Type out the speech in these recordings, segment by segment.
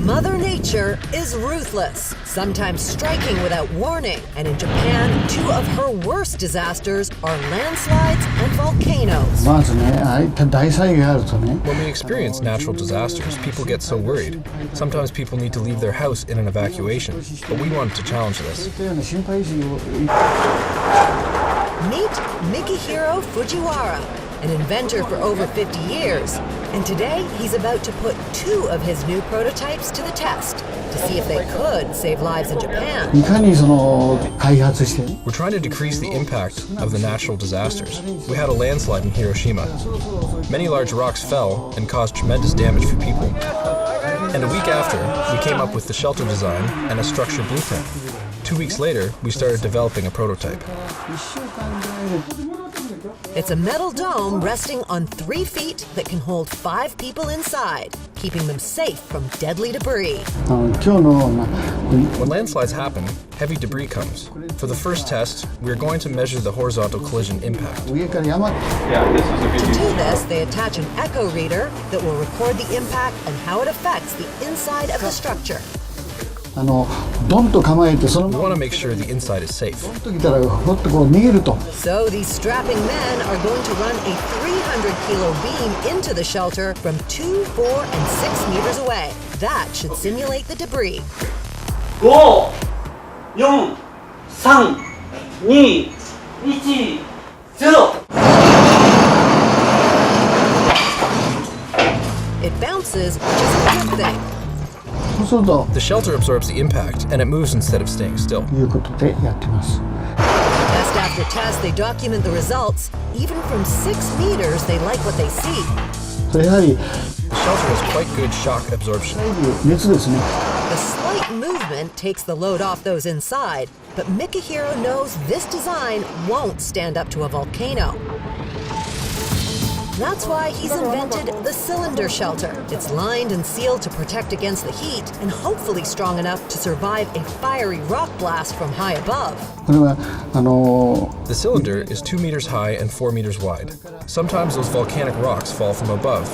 Mother Nature is ruthless, sometimes striking without warning. And in Japan, two of her worst disasters are landslides and volcanoes. When we experience natural disasters, people get so worried. Sometimes people need to leave their house in an evacuation, but we wanted to challenge this. Meet Mikihiro Fujiwara, an inventor for over 50 years. And today, he's about to put two of his new prototypes to the test to see if they could save lives in Japan. We're trying to decrease the impact of the natural disasters. We had a landslide in Hiroshima. Many large rocks fell and caused tremendous damage for people. And a week after, we came up with the shelter design and a structure blueprint. 2 weeks later, we started developing a prototype. It's a metal dome resting on 3 feet that can hold 5 people inside, keeping them safe from deadly debris. When landslides happen, heavy debris comes. For the first test, we are going to measure the horizontal collision impact. To do this, they attach an echo reader that will record the impact and how it affects the inside of the structure. We want to make sure the inside is safe. So these strapping men are going to run a 300-kilo beam into the shelter from 2, 4, and 6 meters away. That should simulate the debris. 5, 4, 3, 2, 1, 0. It bounces, which is a good thing. The shelter absorbs the impact, and it moves instead of staying still. Test after test, they document the results. Even from 6 meters, they like what they see. The shelter has quite good shock absorption. The slight movement takes the load off those inside, but Mikihiro knows this design won't stand up to a volcano. That's why he's invented the cylinder shelter. It's lined and sealed to protect against the heat and hopefully strong enough to survive a fiery rock blast from high above. The cylinder is 2 meters high and 4 meters wide. Sometimes those volcanic rocks fall from above.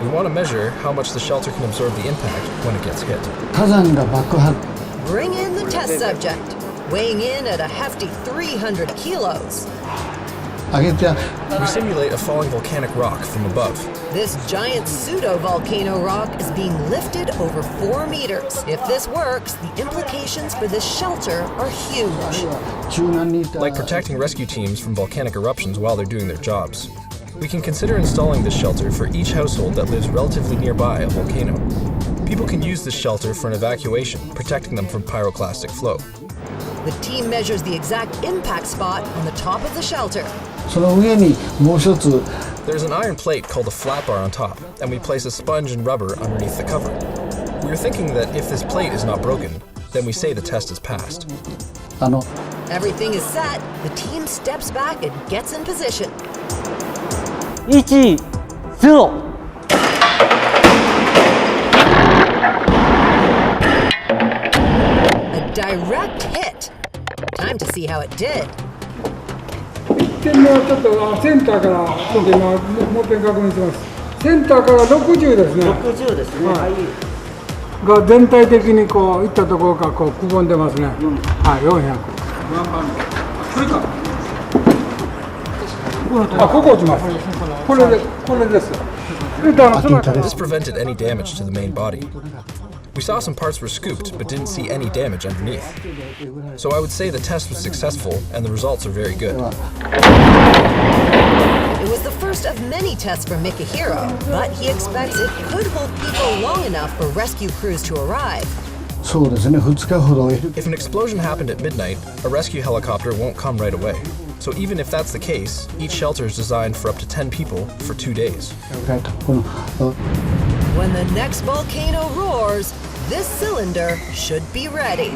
We want to measure how much the shelter can absorb the impact when it gets hit. Bring in the test subject, weighing in at a hefty 300 kilos. We simulate a falling volcanic rock from above. This giant pseudo-volcano rock is being lifted over 4 meters. If this works, the implications for this shelter are huge. Like protecting rescue teams from volcanic eruptions while they're doing their jobs. We can consider installing this shelter for each household that lives relatively nearby a volcano. People can use this shelter for an evacuation, protecting them from pyroclastic flow. The team measures the exact impact spot on the top of the shelter. There's an iron plate called a flat bar on top, and we place a sponge and rubber underneath the cover. We were thinking that if this plate is not broken, then we say the test is passed. Everything is set, the team steps back and gets in position. 1, 0. A direct hit. Time to see how it did. センターからちょっと今もう一遍確認します。センターから60ですね。60ですね。はい。が全体的にこういったところからこうくぼんでますね。はい、400。これか。あ、ここ落ちます。これです。This prevented any damage to the main body. We saw some parts were scooped, but didn't see any damage underneath. So I would say the test was successful, and the results are very good. It was the first of many tests for Mikihiro, but he expects it could hold people long enough for rescue crews to arrive. If an explosion happened at midnight, a rescue helicopter won't come right away. So even if that's the case, each shelter is designed for up to 10 people for 2 days. When the next volcano roars, this cylinder should be ready.